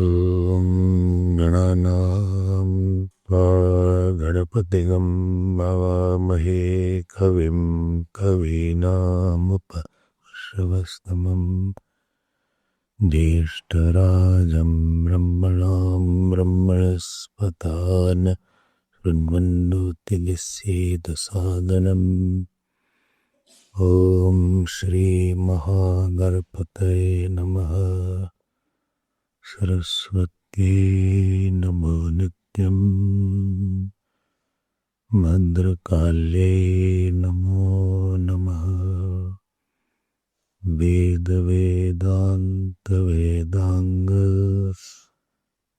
ॐ गणानां त्वा गणपतिगं भवामहे कविं कवीनामुपश्रवस्तमं ज्येष्ठराजं ब्रह्मणां ब्रह्मणस्पतान् शृण्वन्नोतिलिस्येदसादनम् ॐ श्रीमहागणपतये नमः। सरस्वत्यै नमो नित्यम् भद्रकाल्यै नमो नमः। वेदवेदान्तवेदाङ्ग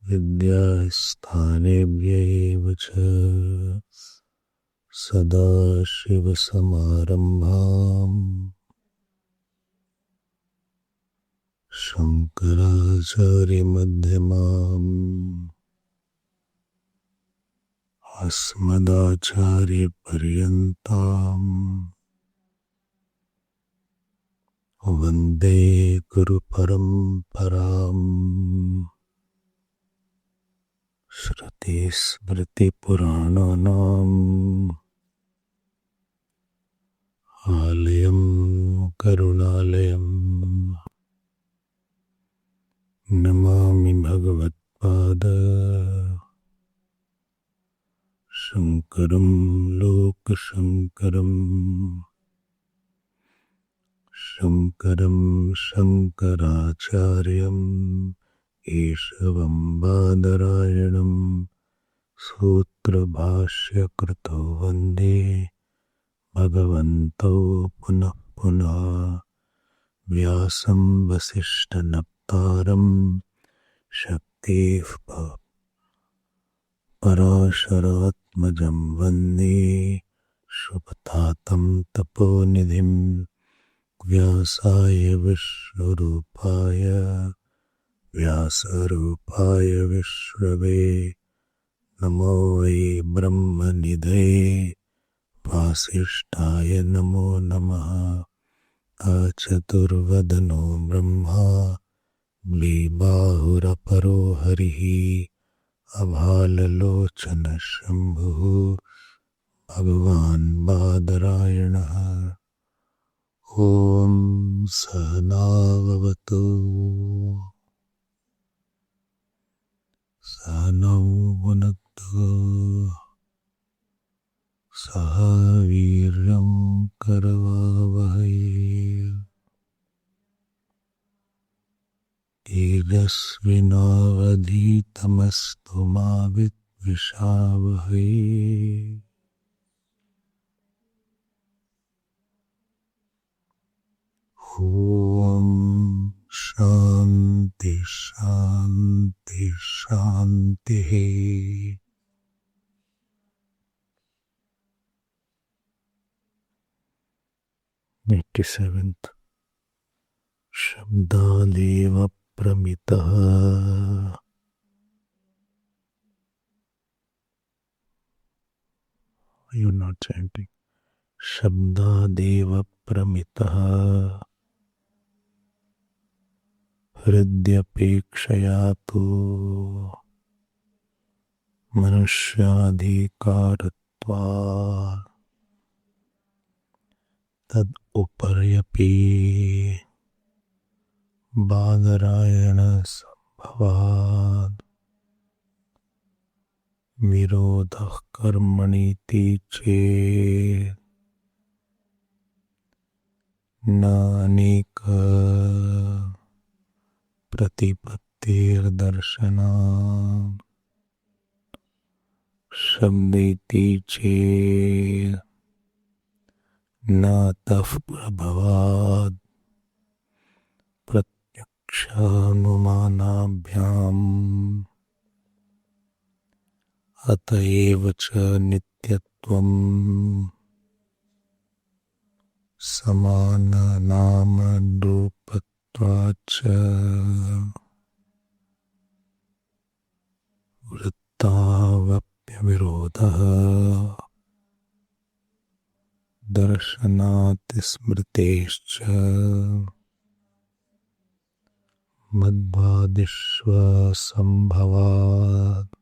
विद्यास्थानेभ्यैव च सदाशिवसमारम्भाम् शङ्कराचार्यमध्यमाम् अस्मदाचार्यपर्यन्ताम् वन्दे गुरुपरम्पराम्। श्रुतिस्मृतिपुराणानाम् आलयं करुणालयम् नमामि भगवत्पाद शङ्करं लोकशङ्करम्। शङ्करं शङ्कराचार्यम् केशवं बादरायणं सूत्रभाष्यकृतो वन्दे भगवन्तौ पुनः पुनः। व्यासं वसिष्ठनप्तारं शक्तेः पराशरात्मजं वन्दे शुभतातं तपोनिधिं। व्यासाय विश्वरूपाय व्यासरूपाय विश्रवे नमो वै ब्रह्मनिधये वासिष्ठाय नमो नमः। अचतुर्वदनो ब्रह्मा द्विबाहुरपरो हरिः अभाललोचन शम्भुः भगवान् बादरायणः। ॐ सहनाववतु सहनौ भुनक्तु सह वीर्यं करवावहै तेजस्विनावधीतमस्तु मा विद्विषावहै। ॐ शान्ति शान्ति शान्तिः। 87th शब्दादेव प्रमितः। You not chanting. शब्दादेव प्रमितः हृद्यपेक्षया तु मनुष्याधिकारत्वात् तद उपर्यपि बादरायण संभवात् विरोधः कर्मणीति चेत् न अनेक प्रतिपत्तिर्दर्शनात् शब्देति चेत् न तः प्रभवात् प्रत्यक्षानुमानाभ्याम् अतएव च नित्यत्वम् समाननामरूपत्वाच्च वृत्तावप्यविरोधः दर्शनात् स्मृतेश्च मद्वादिष्वसम्भवात्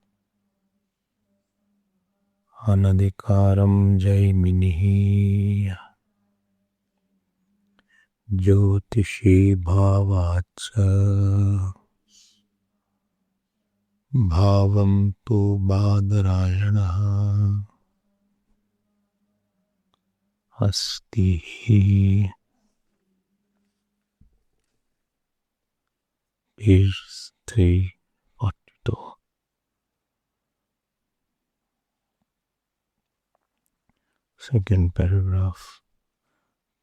अनधिकारं जैमिनिः ज्योतिषी भावाच्च भावं तु बादरायणः अस्ति हि is 342. Second paragraph.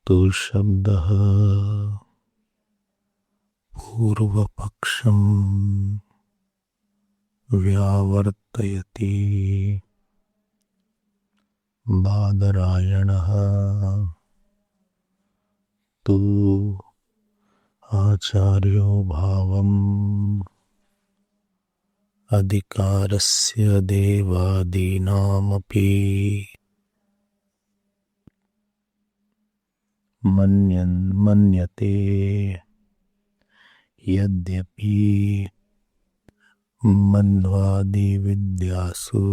Tu shabdah पूर्वपक्षं व्यावर्तयति बादरायणः तु आचार्यो भावम् अधिकारस्य देवादीनामपि मन्यते यद्यपि मन्वादिविद्यासु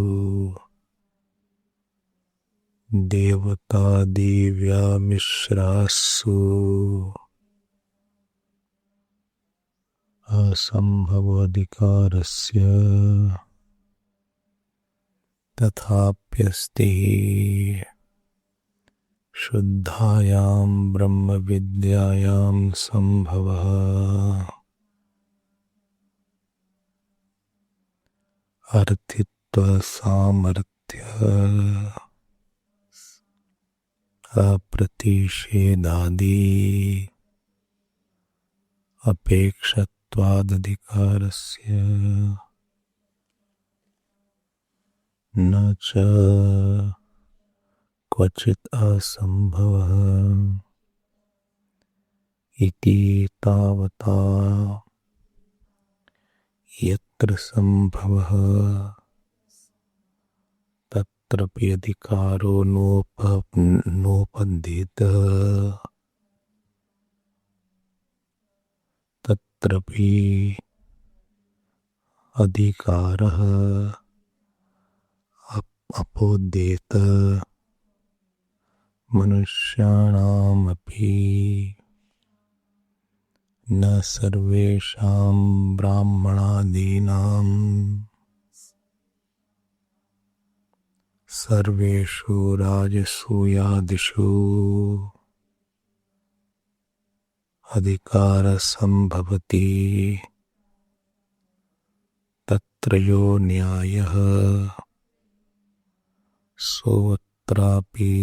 देवतादिव्यामिश्रासु असम्भवाधिकारस्य तथाप्यस्ति शुद्धायां ब्रह्मविद्यायां सम्भवः अर्थित्वसामर्थ्य अप्रतिषेधादि अपेक्षत्वादधिकारस्य न च क्वचित् असम्भवः इति तावता यत्र सम्भवः तत्रपि अधिकारो नोपद्येत तत्रपि अधिकारः अपोद्येत मनुष्याणामपि न सर्वेषां ब्राह्मणादीनां सर्वेषु राजसूयादिषु अधिकारसम्भवति तत्रयो न्यायः सोऽत्रापि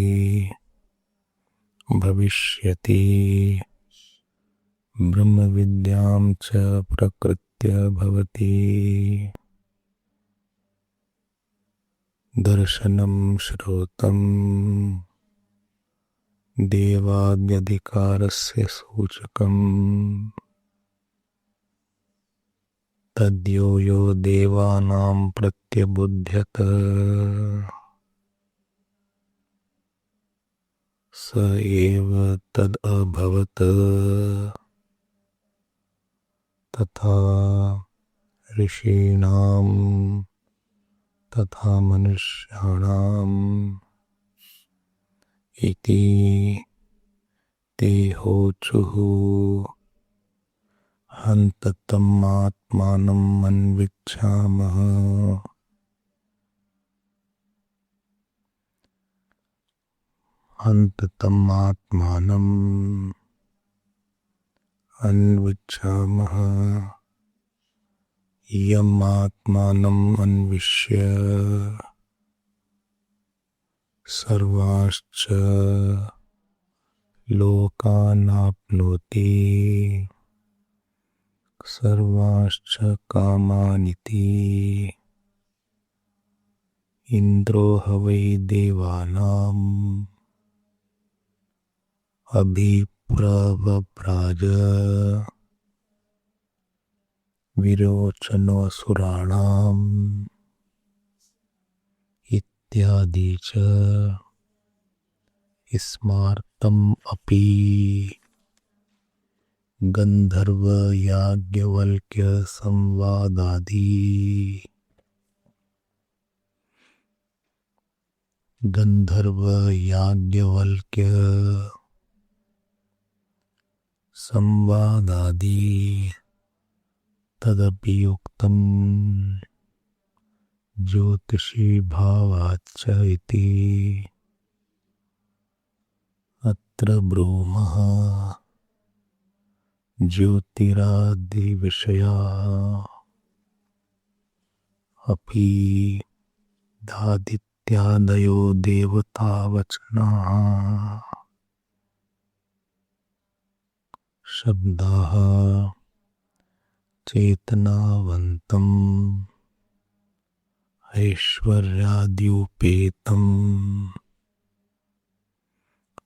भविष्यति ब्रह्मविद्यां च प्रकृत्य भवति दर्शनं श्रोत्रम् देवाद्यधिकारस्य सूचकम् तद्यो यो देवानां प्रत्यबुध्यत स एव तदभवत् तथा ऋषीणां तथा मनुष्याणाम् इति ते होचुः हन्ततम् आत्मानम् अन्विच्छामः हन्ततम् आत्मानम् अन्विच्छामः यम् आत्मानम् अन्विष्य सर्वाश्च लोकानाप्नोति सर्वाश्च कामानिति इन्द्रो ह वै देवानाम् अभिप्रवव्राज विरोचनोऽसुराणाम् इत्यादि च स्मार्तम् अपि गंधर्व याज्ञवल्क्य संवादादि गंधर्व याज्ञवल्क्य संवादादि तदपि उक्तम् ज्योतिषी भावाच्च इति अत्र ब्रूमः ज्योतिरादिविषया अपि धादित्यादयो देवतावचनाः शब्दाः चेतनावन्तम् ऐश्वर्याद्युपेतम्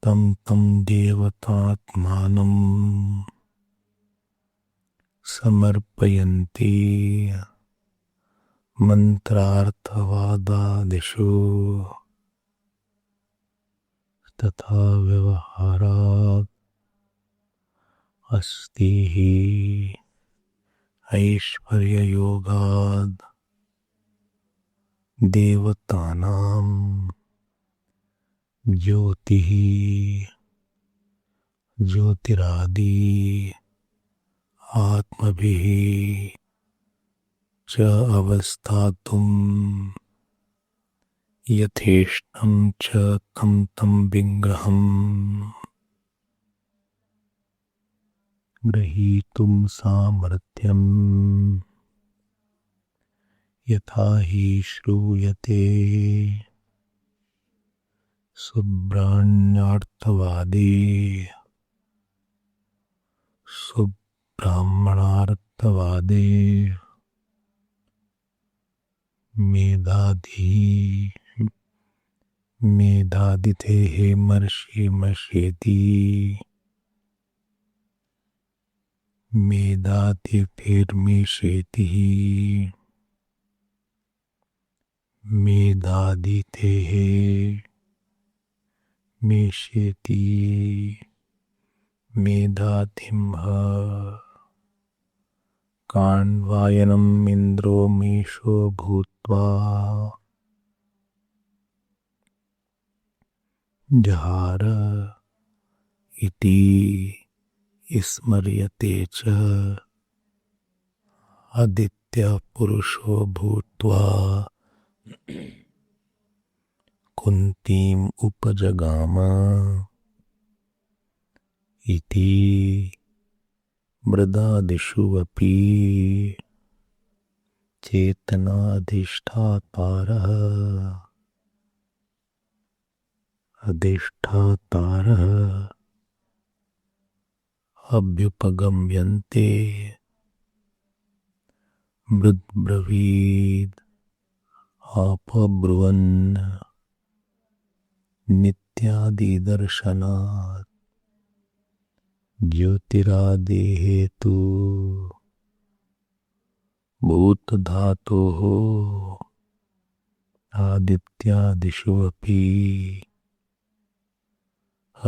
तं तं देवतात्मानं समर्पयन्ति मंत्रार्थवादादिषु तथा व्यवहारात् अस्ति हि ऐश्वर्ययोगाद् देवतानां ज्योतिः ज्योतिरादि आत्मभिः च अवस्थातुं यथेष्टं च तं तं विग्रहम् ग्रहीतुं सामर्थ्यम् यथा हि श्रूयते सुब्राह्मणार्थवादी सुब्राह्मणार्थवादी मेधादितेः मर्षेति मेधातिथिर्मेषेति मेधादितेः मेषेति मेधातिम्ह काण्वायनम् इन्द्रो मेषो भूत्वा जहार इति स्मर्यते च आदित्य पुरुषो भूत्वा कुन्तीम् उपजगाम इति मृदादिषु अपि चेतनाधिष्ठातारः अभ्युपगम्यन्ते मृद्ब्रवीद् आपब्रुवन् नित्यादिदर्शनात् ज्योतिरादिहेतु भूतधातोः आदित्यादिषु अपि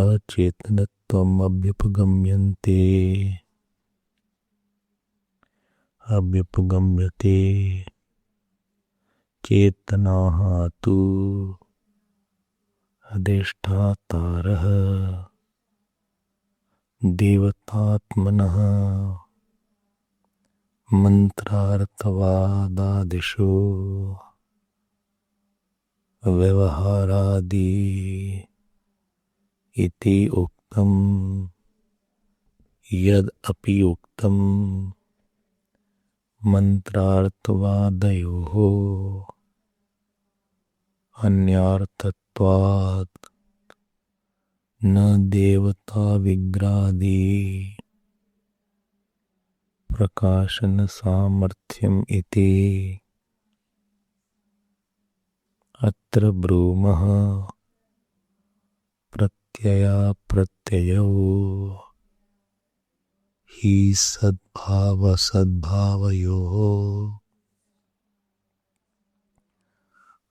अचेतनत्वम् अभ्युपगम्यते चेतनाः तु अधिष्ठातारः देवतात्मनः मंत्रार्थवादादिषु व्यवहारादि इति उक्तम् यद् अपि उक्तम् मंत्रार्थवादयोः अन्यार्थत्वात् न देवता विग्रहादि प्रकाशन सामर्थ्यम् इति अत्र ब्रूमः प्रत्ययो हि सद्भावयोः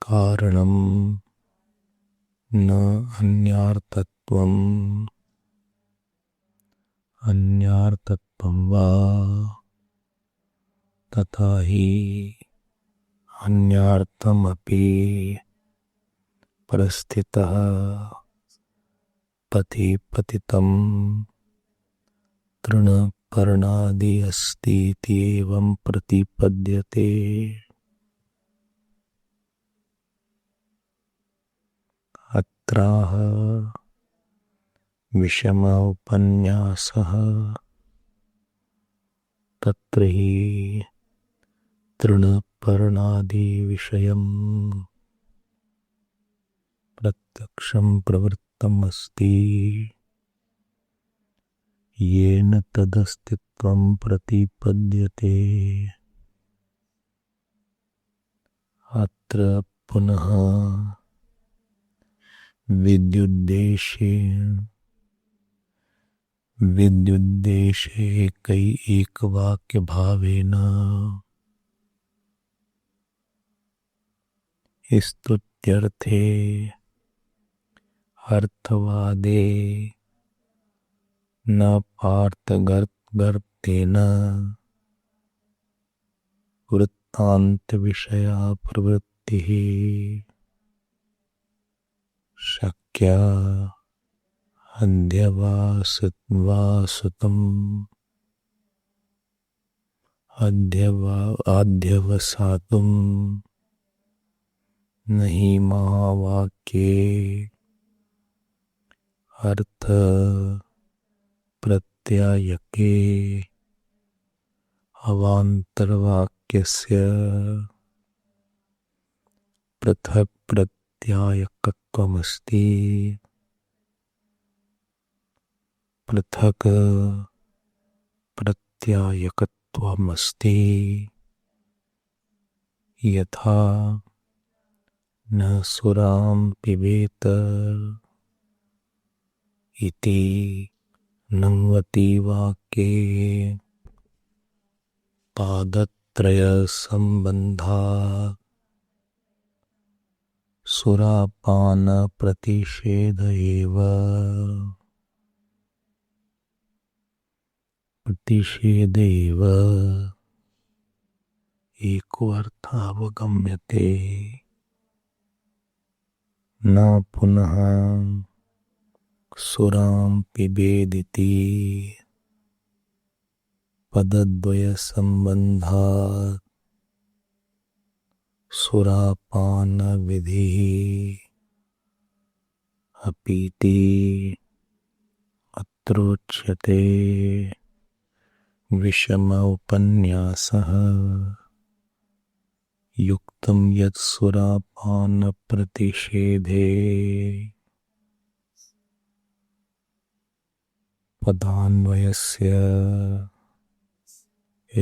कारणं न अन्यार्थत्वम् अल्पं वा तथा हि अन्यार्थमपि परिस्थितः पथि पतितं तृणपर्णादि अस्तीति एवं प्रतिपद्यते। अत्राह विषमोपन्यासः तत्र हि तृणपर्णादिविषयम् प्रत्यक्षं प्रवृत्तम् अस्ति, येन तदस्तित्वं प्रतिपद्यते। अत्र पुनः विद्युद्देशे एकवाक्यभावेन स्तुत्यर्थे अर्थवादे न पार्थगर्तेन वृत्तान्तविषया प्रवृत्तिः शक्या अध्यवसातुं नहि महावाक्ये अर्थ प्रत्यायके अवान्तरवाक्यस्य पृथक् प्रत्यायकत्वमस्ति। पृथक् प्रत्यायकत्वमस्ति यथा न सुरां पिबेत इति नङ्वति वाक्ये पादत्रयसम्बन्धात् सुरापानप्रतिषेध एव। प्रतिषेधेव एको अर्थावगम्यते, न पुनः सुरां पिबेदिति पदद्वयसम्बन्धात् सुरापानविधिः अपीति अत्रोच्यते। विषमोपन्यासः युक्तं यत् सुरापानप्रतिषेधे पदान्वयस्य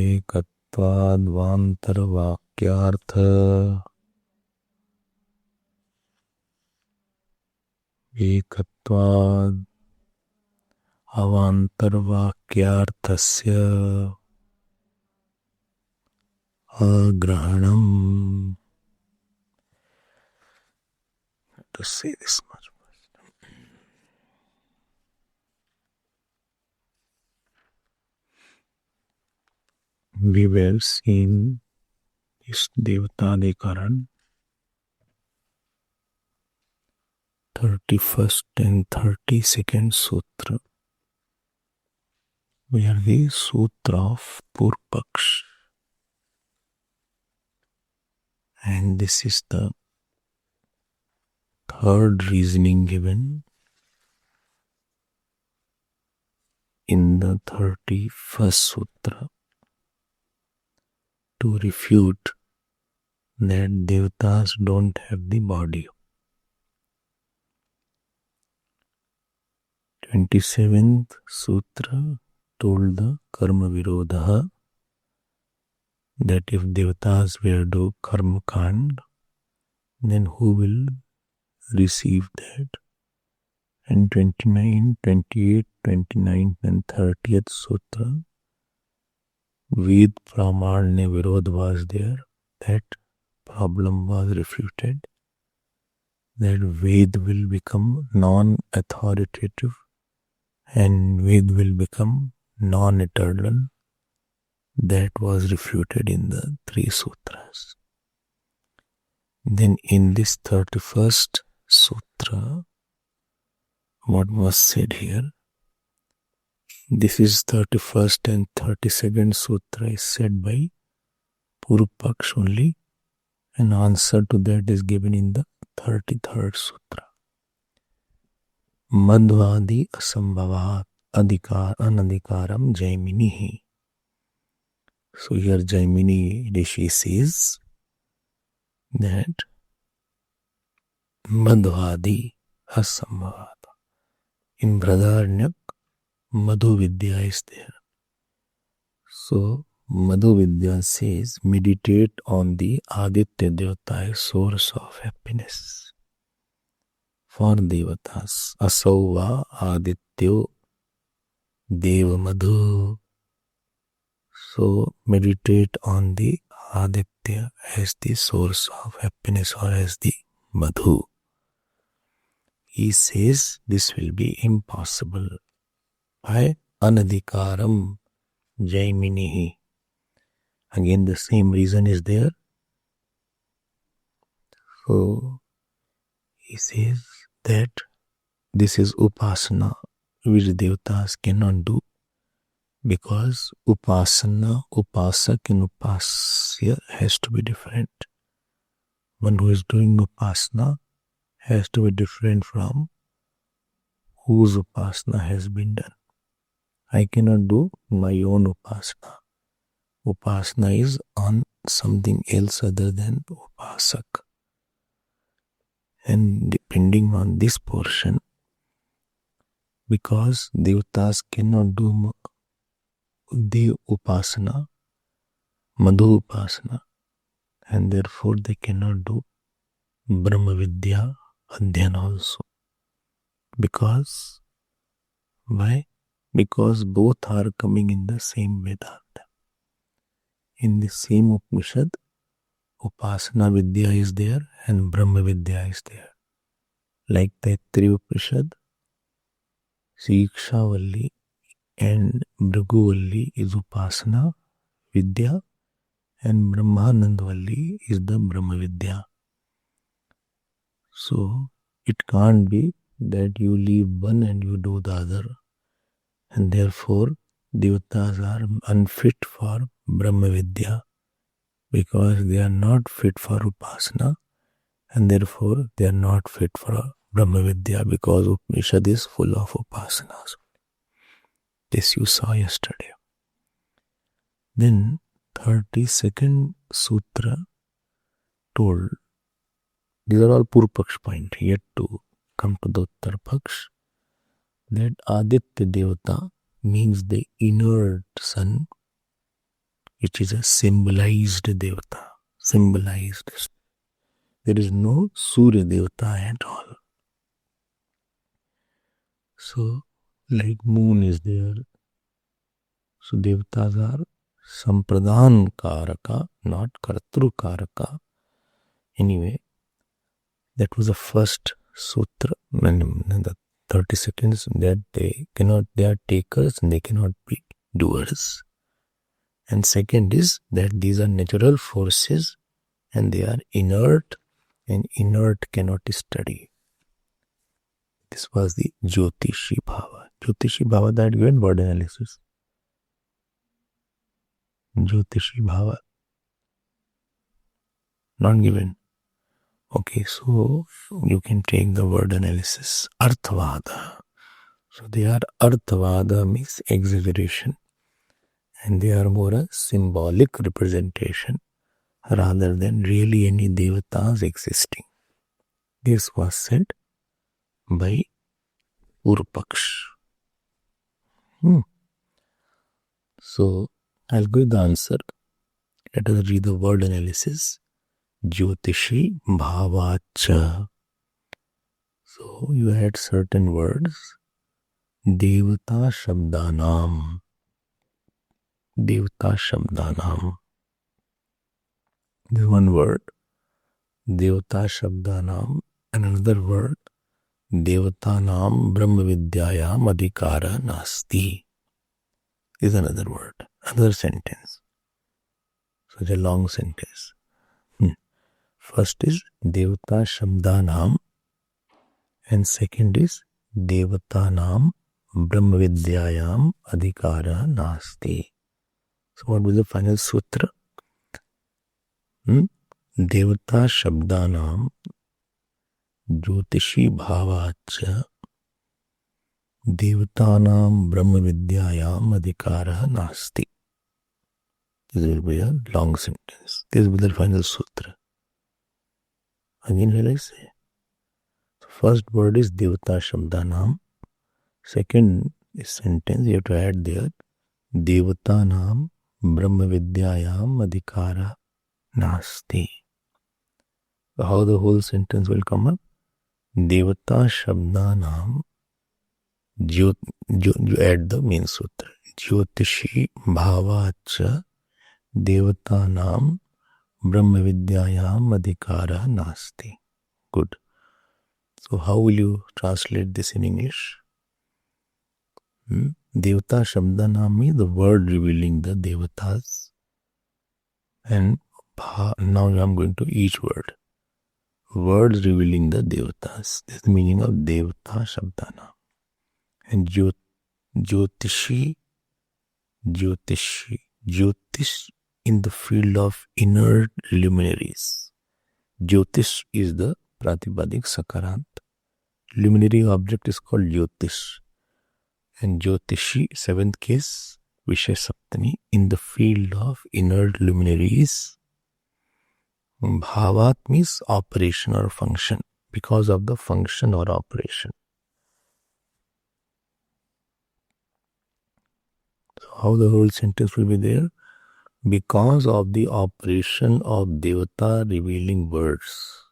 एकत्वाद्वान्तरवाक्यार्थ एकत्वाद् अवान्तरवाक्यार्थस्य अग्रहणम्। To say this much. We were seeing this Devtadikaran 31st and 32nd Sutra, where the Sutra of Purpaksh, and this is the third reasoning given in the 31st Sutra to refute that Devtas don't have the body. 27th Sutra told the Karma Virodha, that if Devtas were to Karma Kand, then who will receive that? And 29, 28, 29th and 30th Sutra, Ved Pramanya Virod was there. That problem was refuted. That Ved will become non-authoritative and Ved will become non-eternal, that was refuted in the 3 sutras. Then in this 31st sutra, what was said here, this is 31st and 32nd sutra is said by Purupaksh only. An answer to that is given in the 33rd sutra. Madhvadi asambhavat anadhikaram Jaiminihi. So here Jaimini Rishi says that Madhvadi asambhavat. In Brahadaranyaka, Madhu Vidya is there. So Madhu Vidya says, meditate on the Aditya Devata, source of happiness for Devatas. Asauva Adityo Deva Madhu. So meditate on the Aditya as the source of happiness or as the Madhu. He says this will be impossible. Why? Anadhikaram Jaiminihi. Again, the same reason is there. So, he says that this is upasana, which devatas cannot do, because upasana, upasak and upasya has to be different. One who is doing upasana has to be different from whose upasana has been done. I cannot do my own upasana. Upasana is on something else other than upasak. And depending on this portion, because devatas cannot do the upasana, madhu upasana, and therefore they cannot do Brahma Vidya Adhyana also. Because, why? Because both are coming in the same Vedanta. In the same Upanishad, Upasana Vidya is there and Brahma Vidya is there. Like Taittiriya Upanishad, Sikshavalli and Bhriguvalli is Upasana Vidya and Brahmanandvalli is the Brahma Vidya. So, it can't be that you leave one and you do the other. And therefore, devatas are unfit for Brahma Vidya because they are not fit for Upasana, and therefore they are not fit for Brahma Vidya because Upanishad is full of Upasanas. This you saw yesterday. Then 32nd Sutra told, these are all Purupaksh point, yet to come to the Uttar Paksh, that Aditya Devata means the inert sun, which is a symbolized Devata. Symbolized. There is no Surya Devata at all. So, like moon is there. So, Devatas are Sampradhan Karaka, not Kartru Karaka. Anyway, that was the first sutra, and the 30 seconds, that they are takers and they cannot be doers. And second is that these are natural forces and they are inert, and inert cannot study. This was the Jyotishi Bhava. Jyotishi Bhava, that given word analysis. Jyotishi Bhava. Not given. Okay, so you can take the word analysis. Arthavada. So they are Arthavada means exaggeration. And they are more a symbolic representation rather than really any devatas existing. This was said by Purupaksh. So I'll give the answer. Let us read the word analysis. Jyotishi Bhavacha. So you had certain words. Devata Shabdanam. Devata Shabdanam. This one word. Devata Shabdanam. And another word. Devatanam Brahma Vidyayam Adhikara Nasti. is another word, another sentence. Such a long sentence. First is Devata Shabdanam and second is Devatanam Brahma Vidyayam Adhikara Nasti. So what was the final sutra? Devata Shabdanam Jyotishi Bhavacha Devatanam Brahma Vidyayam Adhikara Nasti. This will be a long sentence. This will be the final sutra. Again will I say. So first word is Devata Shabdanam. Second sentence you have to add there Devatanam Brahma Vidyayam Adhikara Nasti. How the whole sentence will come up? Devata Shabdanam, you add the main sutra. Jyotishi Bhavacha Devatanam Brahma Vidyayam Adhikara Nasti. Good. So how will you translate this in English? Devata Shabdanam means the word revealing the Devatas. And now I am going to each word. Words revealing the Devatas. This is the meaning of Devata Shabdanam. And Jyotishi, Jyotish in the field of inert luminaries. Jyotish is the Pratipadik Sakarant. Luminary object is called Jyotish. And Jyotishi, seventh case, Vishay Saptami, in the field of inert luminaries. Bhavat means operation or function, because of the function or operation. So how the whole sentence will be there? Because of the operation of Devata revealing words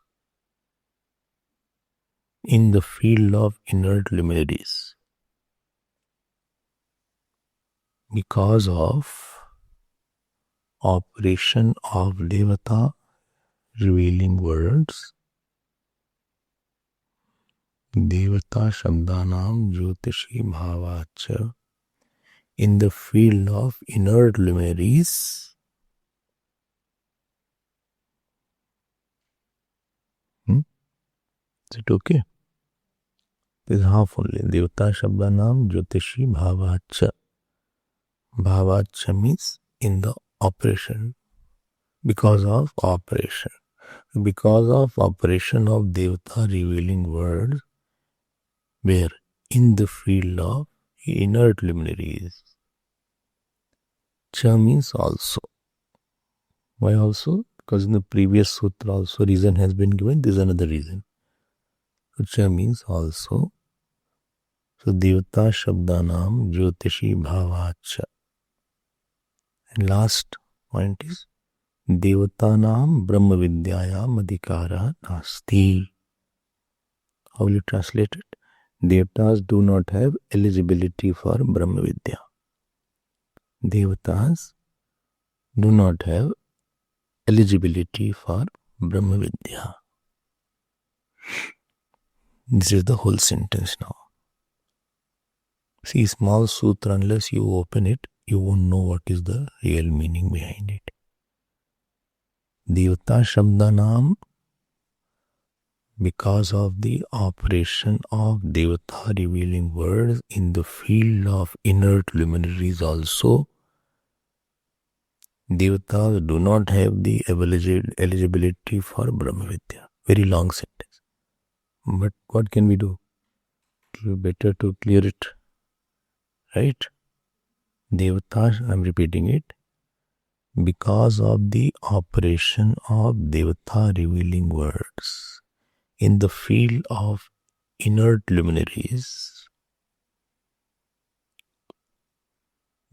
in the field of inert luminaries. Because of operation of Devata revealing words, Devata Shabdanam Jyotishi Bhavacha, in the field of inert luminaries. Is it okay? This is half only. Devata Shabdanam Jyotishi Bhavacha. Bhavacha means in the operation. Because of operation. Because of operation of Devata revealing words, where in the field of inert luminaries. Cha means also. Why also? Because in the previous sutra also reason has been given. This is another reason. So cha means also. So Devata Shabdanam Jyotishi Bhavacha. And last point is Devatanam Brahma Vidyayam Adhikara Nasti. How will you translate it? Devatas do not have eligibility for Brahma Vidya. Devatas do not have eligibility for Brahma Vidya. This is the whole sentence now. See, small sutra, unless you open it, you won't know what is the real meaning behind it. Devata Shabdanam, because of the operation of Devata revealing words in the field of inert luminaries also, Devatas do not have the eligibility for Brahma Vidya. Very long sentence. But what can we do? Better to clear it. Right? Devatas, I am repeating it. Because of the operation of Devata revealing words in the field of inert luminaries,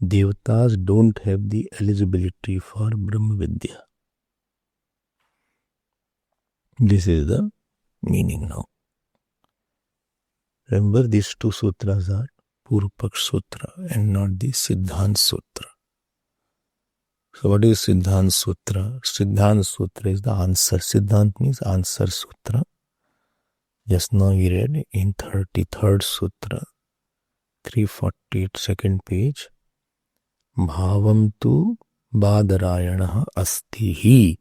Devatas don't have the eligibility for Brahma Vidya. This is the meaning now. Remember, these two sutras are Purvapaksh Sutra and not the Siddhant Sutra. So what is Siddhant Sutra? Siddhant Sutra is the answer. Siddhant means answer sutra. Just now we read in 33rd Sutra, 342nd page. bhavam tu badarayana asti hi.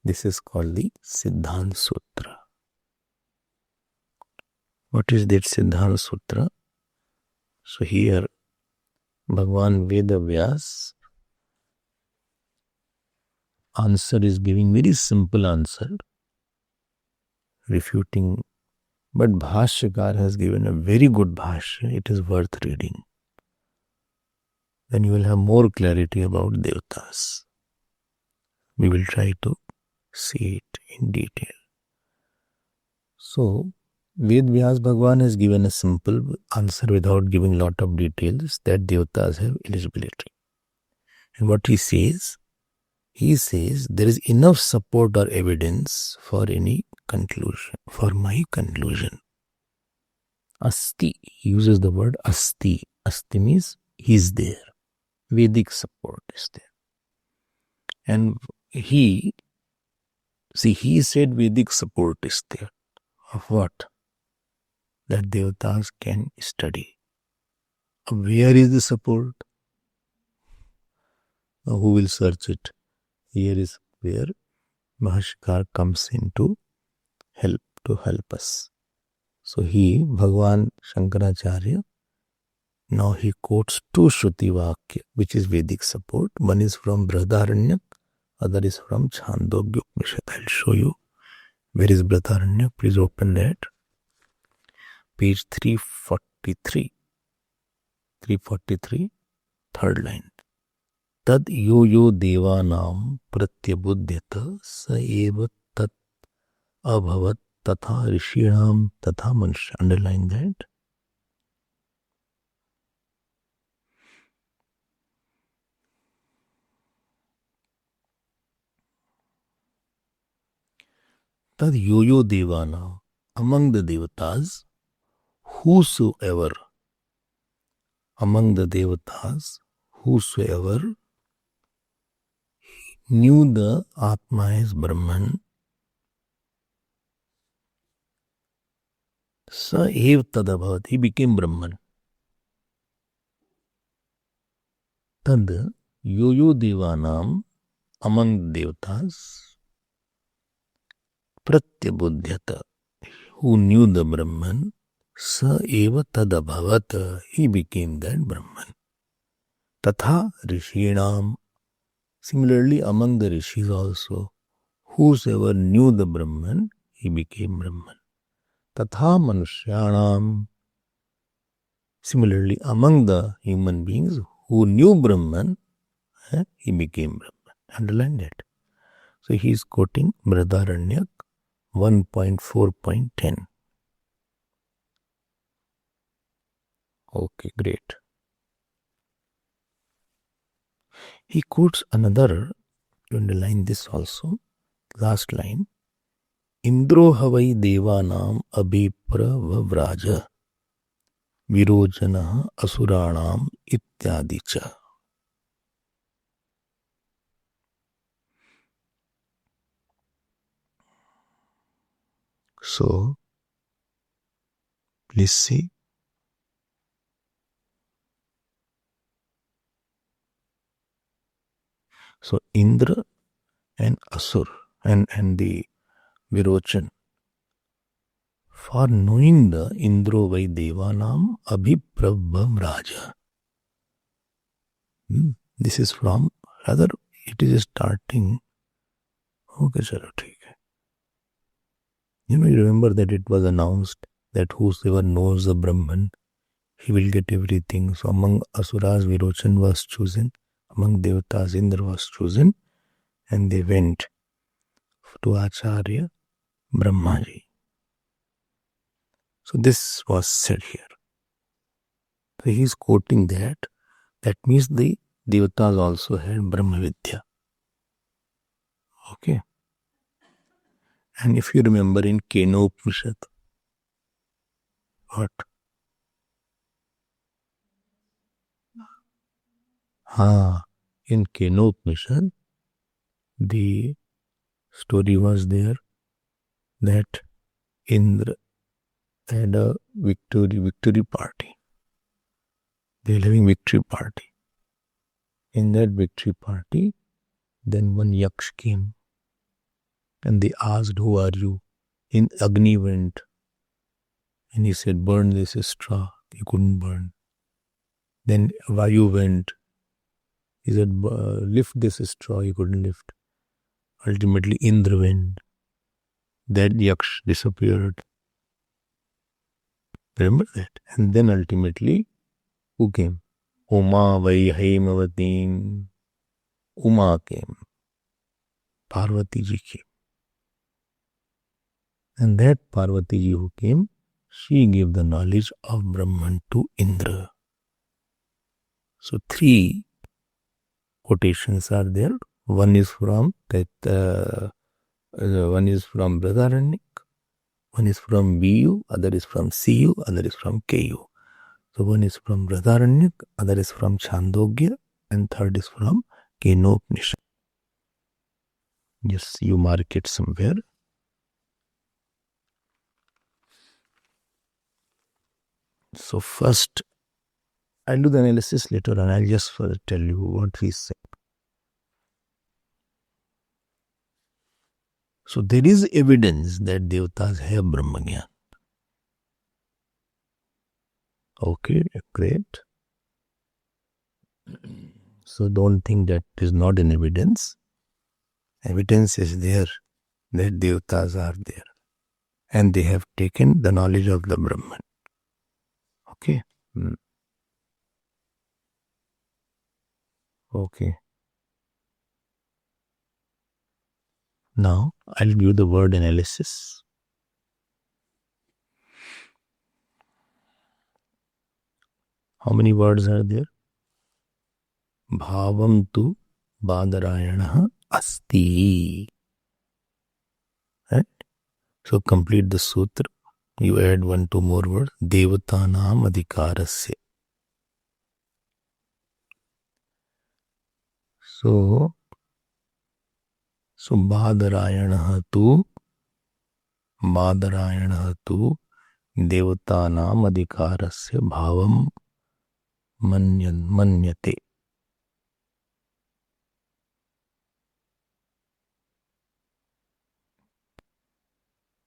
This is called the Siddhanta Sutra. What is that Siddhanta Sutra? So here Bhagwan Vedavyas answer is giving very simple answer, refuting, but Bhashyakar has given a very good bhashya. It is worth reading. Then you will have more clarity about Devatas. We will try to see it in detail. So, Ved Vyas Bhagwan has given a simple answer without giving lot of details that Devatas have eligibility. And what he says there is enough support or evidence for any conclusion, for my conclusion. Asti, he uses the word asti. Asti means he is there. Vedic support is there. And he said Vedic support is there. Of what? That Devatas can study. Where is the support? Who will search it? Here is where Bhashyakar comes in to help us. So Bhagwan Shankaracharya, now he quotes two Shruti Vakya, which is Vedic support. One is from Brihadaranyaka, other is from Chandogya Upanishad. I'll show you. Where is Brihadaranyaka? Please open that. Page 343. 343, third line. Tad yo devanam pratyabudhyata sa eva tat abhavat tatha rishinam tatha manushya. Underline that. Tad yo devanam, among the devatas, whosoever knew the Atma as Brahman, sa ev tadabhavat, he became Brahman. Tad yo devanam, among the devatas, pratyabudhyata, who knew the Brahman, sa eva tadabhavat, he became that Brahman. Tatha rishinam, similarly among the rishis also, whosoever knew the Brahman, he became Brahman. Tatha manushyanam, similarly among the human beings who knew Brahman, he became Brahman. Underline that. So he is quoting Brihadaranyaka 1.4.10. Okay, great. He quotes another, you underline this also, last line. Indro havai devanam abhipravraja virojana asuranam ityadi cha. So, please see. So, Indra and Asur and the Virochan, for knowing the Indro vai devanam abhipravraja. This is from, rather it is starting. Okay, chalo, theek hai. You remember that it was announced that whosoever knows the Brahman, he will get everything. So among Asuras, Virochan was chosen. Among Devatas, Indra was chosen. And they went to Acharya Brahmaji. So this was said here. So he is quoting that. That means the Devatas also had Brahma Vidya. Okay. And if you remember in Kenopanishad, what? In Kenopanishad, the story was there that Indra had a victory party. They were having victory party In that victory party, then one Yaksh came and they asked, "Who are you?" In Agni went and he said, "Burn this straw." He couldn't burn. Then Vayu went. He said, "Lift this straw." He couldn't lift. Ultimately, Indra went. That Yaksh disappeared. Remember that? And then ultimately, who came? Uma Vai Haimavatim. Uma came. Parvati ji came. And that Parvati ji who came, she gave the knowledge of Brahman to Indra. So 3 quotations are there. One is from Brihadaranyaka, one is from VU, other is from CU, other is from KU. So one is from Brihadaranyaka, other is from Chandogya, and third is from Kenopanishad. Yes, you mark it somewhere. So first, I'll do the analysis later and I'll just tell you what he said. So there is evidence that Devatas have Brahmagyan. Okay, great. So don't think that is not an evidence. Evidence is there that Devatas are there. And they have taken the knowledge of the Brahman. Okay. Okay. Now, I'll give the word analysis. How many words are there? Bhavam tu Badarayana asti. Right? So complete the sutra. You add 1-2 more words. Devatanam adhikarasya. So Badarayana tu Devatanam adhikarasya bhavam manyate.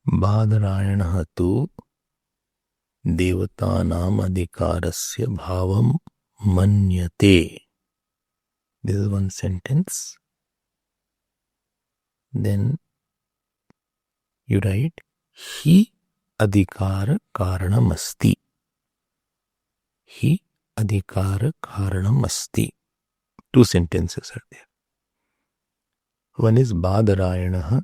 Badarayana tu Devatanam adhikarasya bhavam manyate. This is one sentence. Then you write Hi adhikara karanam asti. Hi adhikara karanam asti. 2 sentences are there. One is Badarayana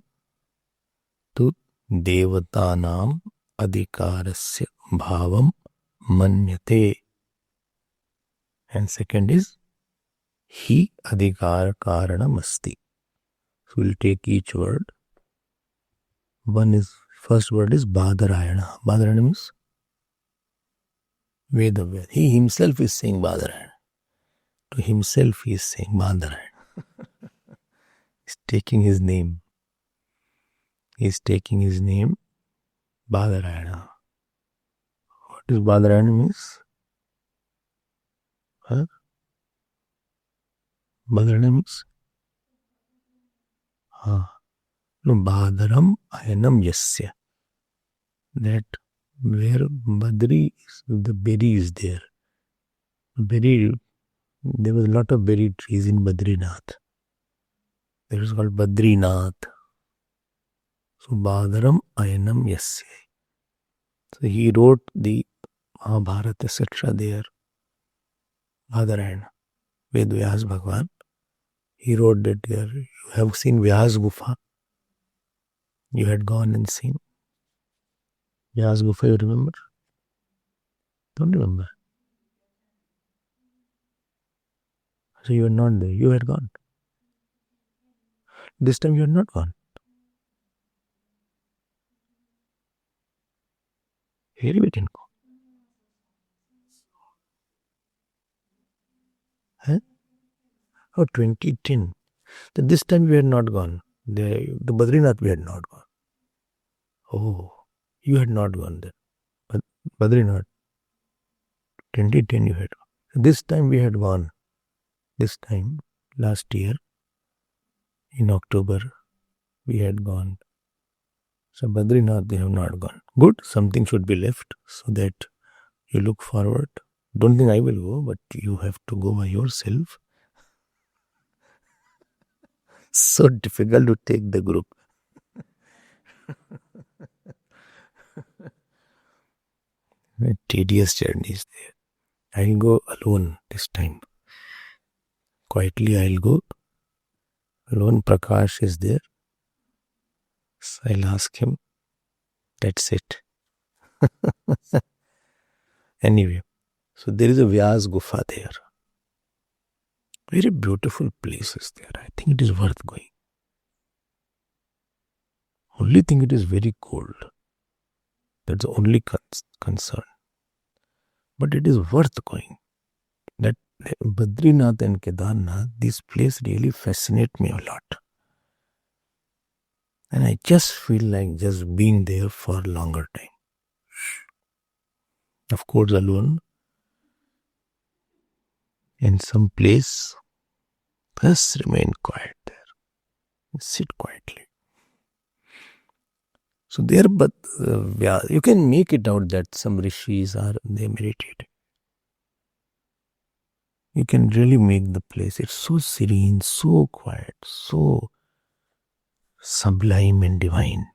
tu Devatanam adhikarasya bhavam manyate. And second is Hi adhikara karanam asti. So we'll take each word. First word is Badarayana. Badarayana means Veda. He himself is saying Badarayana. To himself he is saying Badarayana. He's taking his name. He's taking his name Badarayana. What is Badarayana means? Huh? Badarayana means? No, Badaram Ayanam Yasya. That where Badri, the berry is there. There was a lot of berry trees in Badrinath. That is called Badrinath. So Badaram Ayanam Yasya. So he wrote the Mahabharata etc. there. Badarayana. Ved Vyas Bhagwan. He wrote that there. You have seen Vyas Gufa. You had gone and seen Vyas Gufa, you remember? Don't remember. So you were not there. You had gone. This time you had not gone. Here we didn't go. Huh? Oh, 2010. So this time we had not gone. The Badrinath we had not gone. Oh, you had not gone there. But Badrinath, 2010 you had gone. This time we had gone. This time, last year, in October, we had gone. So Badrinath, they have not gone. Good, something should be left so that you look forward. Don't think I will go, but you have to go by yourself. So difficult to take the group. Tedious journeys there. I'll go alone this time. Quietly I'll go. Alone Prakash is there. So I'll ask him. That's it. Anyway, so there is a Vyas Gufa there. Very beautiful places there. I think it is worth going. Only thing, it is very cold. That's the only concern. But it is worth going. That Badrinath and Kedarnath, this place really fascinate me a lot. And I just feel like just being there for a longer time. Of course, alone. In some place, just remain quiet there. Sit quietly. So there, but you can make it out that some rishis are they meditating. You can really make the place. It's so serene, so quiet, so sublime and divine.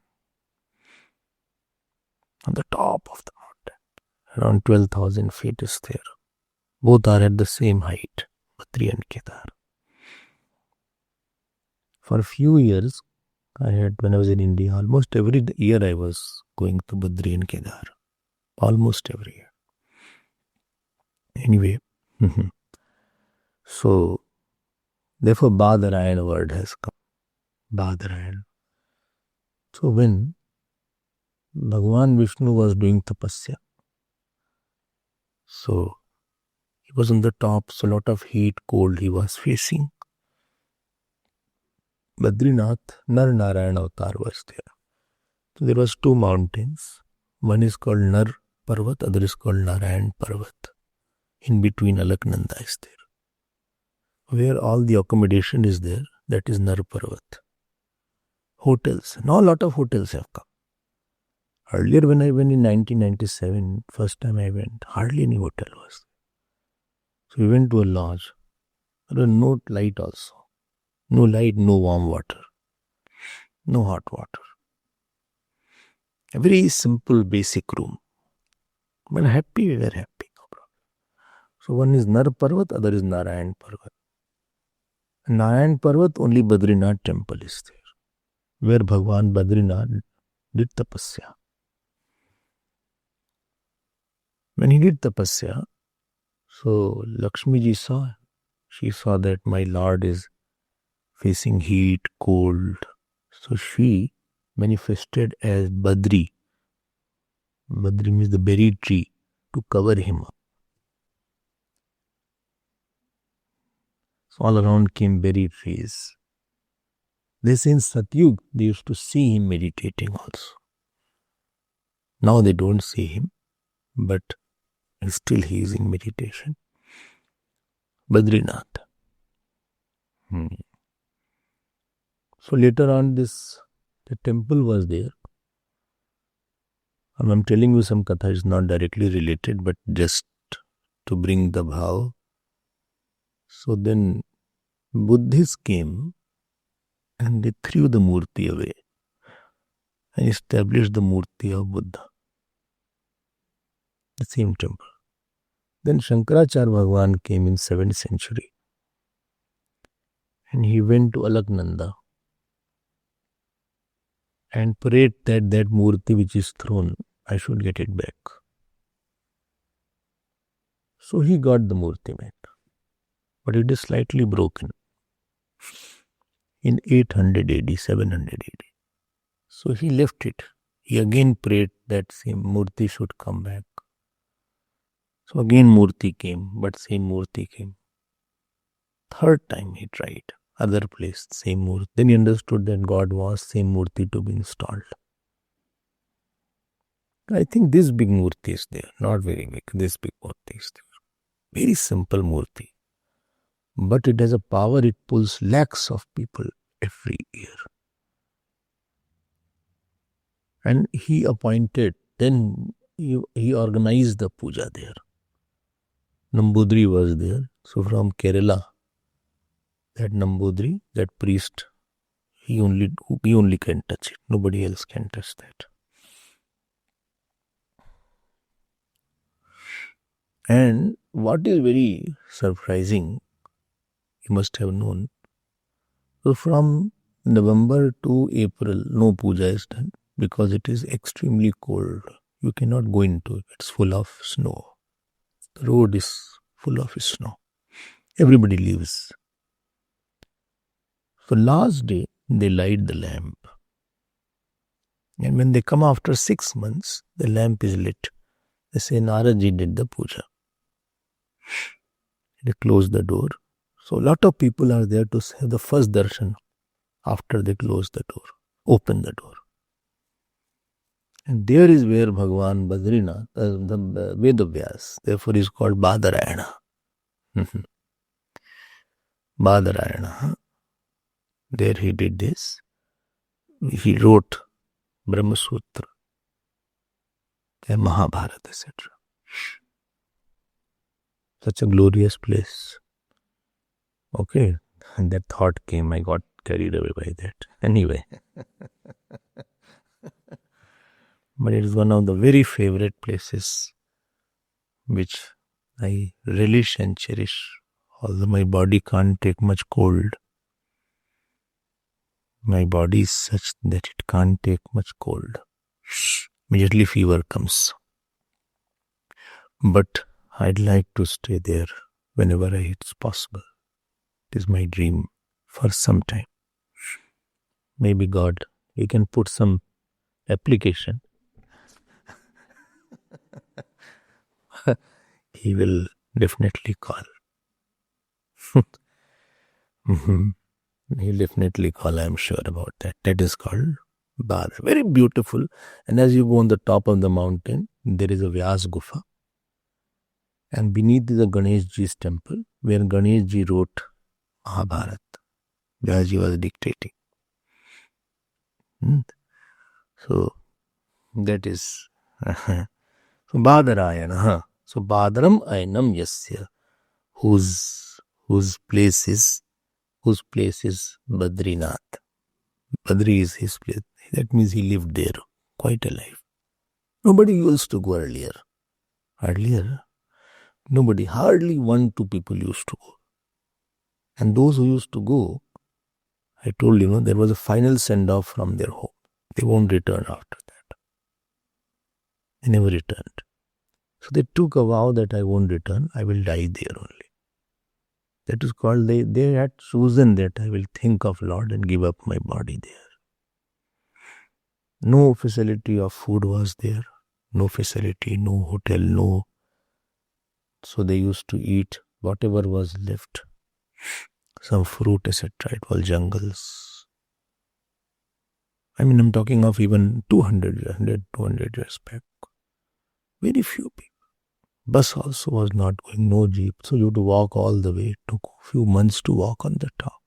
On the top of the mountain, around 12,000 feet is there. Both are at the same height, Badri and Kedar. For a few years, when I was in India, almost every year I was going to Badri and Kedar. Almost every year. Anyway, so therefore Badarayan word has come. Badarayan. So when Bhagwan Vishnu was doing tapasya, so he was on the top, so a lot of heat, cold he was facing. Badrinath, Nar Narayan Avatar was there. So there was two mountains. One is called Nar Parvat, other is called Narayan Parvat. In between Alaknanda is there. Where all the accommodation is there, that is Nar Parvat. Hotels, now a lot of hotels have come. Earlier when I went in 1997, first time I went, hardly any hotel was. So we went to a lodge. There was no light also. No light, no warm water. No hot water. A very simple, basic room. But happy, we were happy. No problem. So one is Nar Parvat, other is Narayan Parvat. Narayan Parvat, only Badrinath temple is there. Where Bhagwan Badrinath did tapasya. When he did tapasya, so Lakshmi ji saw, she saw that my Lord is facing heat, cold. So she manifested as Badri. Badri means the berry tree, to cover him up. So all around came berry trees. They say in Satyug, they used to see him meditating also. Now they don't see him, but still he is in meditation. Badrinath. So later on the temple was there. I'm telling you some katha is not directly related, but just to bring the bhav. So then Buddhists came and they threw the murti away and established the murti of Buddha. The same temple. Then Shankaracharya Bhagwan came in 7th century and he went to Alaknanda and prayed that murti which is thrown, I should get it back. So he got the murti back, but it is slightly broken in 800 AD, 700 AD. So he left it. He again prayed that same murti should come back. So again murti came, but same murti came. Third time he tried. Other place, same murti. Then he understood that God wants same murti to be installed. I think this big murti is there, not very big. This big murti is there. Very simple murti. but it has a power, it pulls lakhs of people every year. And he appointed, then he organized the puja there. Nambudri was there. So from Kerala, that Nambudri, that priest, he only can touch it. Nobody else can touch that. And what is very surprising, you must have known, so from November to April, no puja is done because it is extremely cold. You cannot go into it. It's full of snow. The road is full of snow. Everybody leaves. So last day, they light the lamp. And when they come after 6 months, the lamp is lit. They say Naraji did the puja. They close the door. So a lot of people are there to have the first darshan after they close the door, open the door. And there is where Bhagavan Badrinath, the Vedavyas, therefore is called Badarayana. Badarayana. There he did this. He wrote Brahma Sutra, Mahabharata, etc. Such a glorious place. Okay, and that thought came, I got carried away by that. Anyway. But it is one of the very favorite places which I relish and cherish. Although my body can't take much cold. My body is such that it can't take much cold. Immediately fever comes. But I'd like to stay there whenever it's possible. It is my dream for some time. Maybe God, He can put some application. He will definitely call. He'll definitely call, I'm sure about that. That is called Badra. Very beautiful. And as you go on the top of the mountain, there is a Vyas Gufa. And beneath is a Ganeshji's temple, where Ganeshji wrote Mahabharata. Vyasji was dictating. So, that is... So, Badarayana. So, Badaram Ainam Yasya, whose place is Badrinath. Badri is his place. That means he lived there, quite alive. Nobody used to go earlier. Nobody, hardly 1-2 people used to go. And those who used to go, I told you, there was a final send-off from their home. They won't return after that. They never returned. So they took a vow that I won't return, I will die there only. That is called, they had chosen that I will think of Lord and give up my body there. No facility of food was there. No facility, no hotel, no. So they used to eat whatever was left. Some fruit, etc. It was jungles. I mean, I'm talking of even 200 years back. Very few people. Bus also was not going, no jeep. So you had to walk all the way. It took a few months to walk on the top.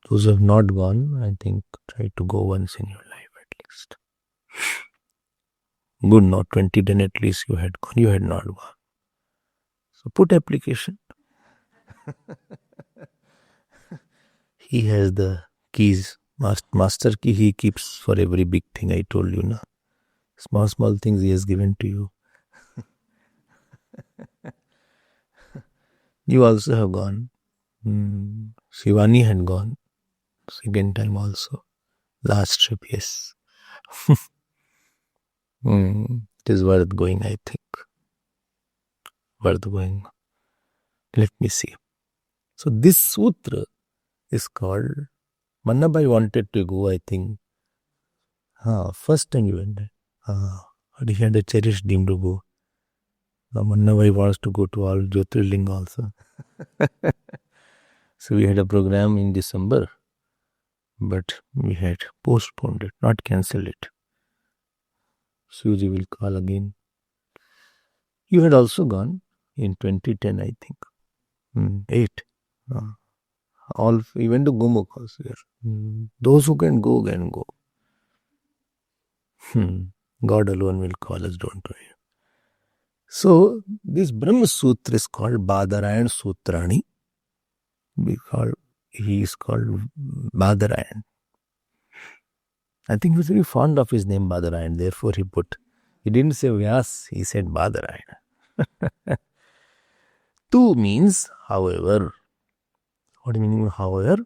Those who have not gone, I think, try to go once in your life at least. Good, not 20, then at least you had gone. You had not gone. So put application. He has the keys. Master key he keeps for every big thing, I told you, na. Small things he has given to you. You also have gone. Shivani had gone. Second time also. Last trip, yes. It is worth going, I think. Worth going. Let me see. So this sutra is called, Mannabai wanted to go, I think. First time you went there. But he had a cherished dream to go. Now Mannabai wants to go to all Jyotirlinga also. So we had a program in December, but we had postponed it, not cancelled it. Suji will call again. You had also gone in 2010, I think. 8. All we went to Gomukh also here. Those who can go, can go. God alone will call us, don't worry. So, this Brahma Sutra is called Badarayan Sutrani. He is called Badarayan. I think he was very fond of his name Badarayan. Therefore, he didn't say Vyas, he said Badarayan. Tu means, however. What do you mean, however?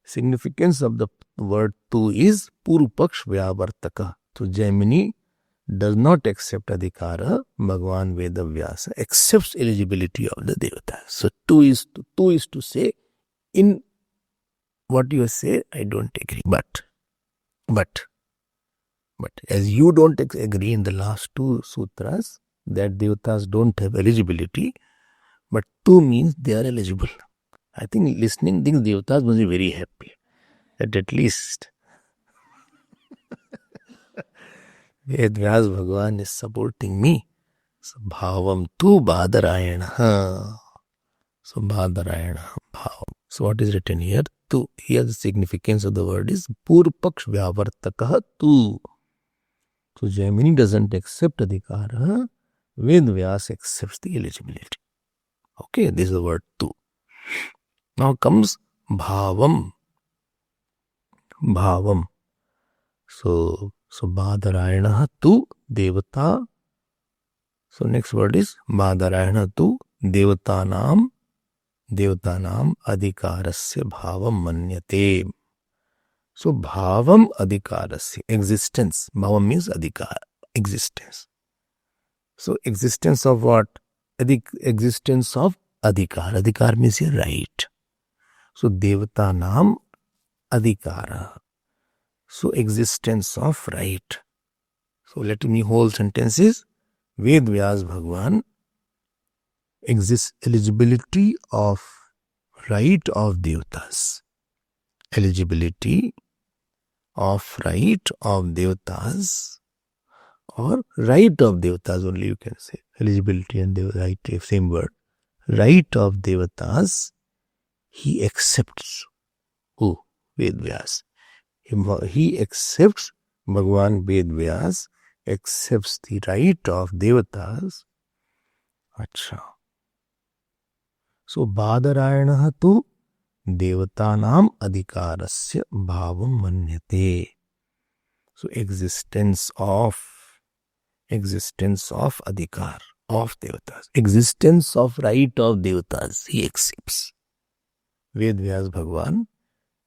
Significance of the word tu is Purupaksh Vyavartaka. So, Jaimini does not accept Adhikara, Bhagavan Veda Vyasa accepts eligibility of the Devata. So, tu is to say, in what you say, I don't agree. But as you don't agree in the last two sutras, that Devatas don't have eligibility, but tu means they are eligible. I think listening things Devatas must be very happy. That at least Ved Vyas Bhagavan is supporting me. So bhavam tu badarayana. So badarayana bhavam. So what is written here? Tu. Here the significance of the word is Purupaksh Vyavartaka tu. So Jaimini doesn't accept Adhikara. Ved Vyas accepts the eligibility. Okay, this is the word tu. Now comes bhavam. Bhavam. So Badarayana tu devata. So next word is Badarayana tu devatanam adhikarasya bhavam manyate. So bhavam adhikarasya, existence. Bhavam means adhikar, existence. So existence of what? Existence of adhikar. Adhikar means your right. So devatanam adhikara. So existence of right. So let me whole sentences. Ved Vyas Bhagavan exists eligibility of right of Devatas. Eligibility of right of Devatas, or right of Devatas only you can say. Eligibility and right, same word. Right of Devatas, he accepts. Who? Ved Vyas. He accepts, Bhagavan Ved Vyas accepts the right of Devatas. Acha. So Badarayana tu Devatanam adhikarasya bhavam manyate. So existence of adhikar of Devatas. Existence of right of Devatas he accepts. Ved Vyas Bhagavan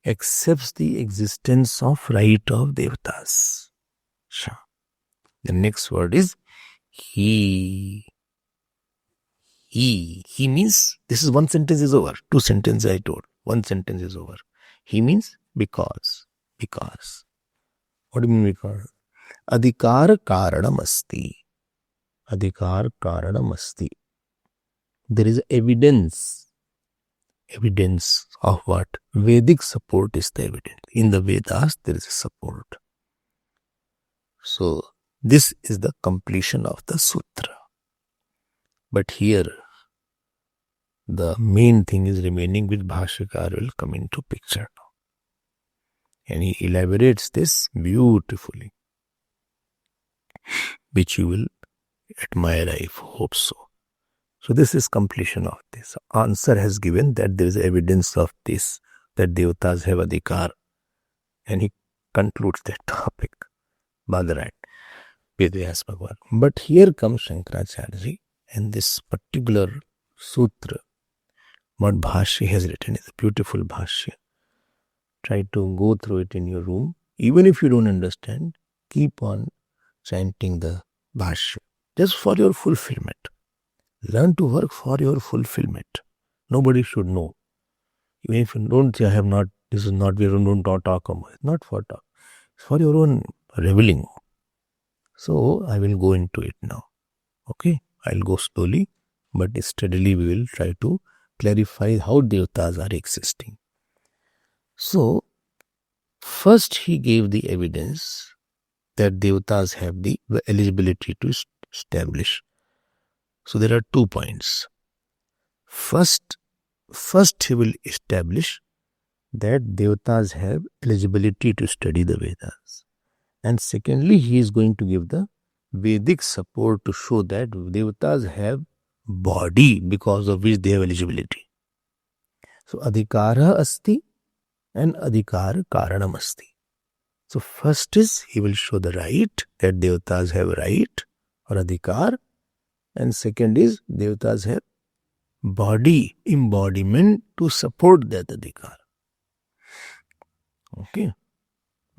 accepts the existence of right of Devatas. Sure. The next word is he. He means, this is one sentence is over. Two sentences I told. One sentence is over. He means because. What do you mean because? Adhikar karanam asti. Adhikar karanam asti. There is evidence. Evidence of what? Vedic support is the evidence. In the Vedas there is a support. So this is the completion of the sutra. But here the main thing is remaining, which Bhashyakar will come into picture now. And he elaborates this beautifully, which you will admire, I hope so. So this is completion of this. Answer has given that there is evidence of this, that Devatas have adhikar. And he concludes that topic. Badarayan, Ved Vyas Bhagavan. But here comes Shankaracharya, and this particular sutra, what Bhashya has written, is a beautiful Bhashya. Try to go through it in your room. Even if you don't understand, keep on chanting the Bhashya. Just for your fulfillment. Learn to work for your fulfillment. Nobody should know. Even if you don't say, I have not, this is not, we don't talk about it. Not for talk. It's for your own reveling. So I will go into it now. Okay? I'll go slowly, but steadily we will try to clarify how Devatas are existing. So, first he gave the evidence that Devatas have the eligibility to establish. So there are 2 points. First he will establish that Devatas have eligibility to study the Vedas. And secondly, he is going to give the Vedic support to show that Devatas have body because of which they have eligibility. So adhikara asti and adhikar karanam asti. So first is he will show the right, that Devatas have right or adhikar, and second is Devatas have body, embodiment to support that adhikar. Okay.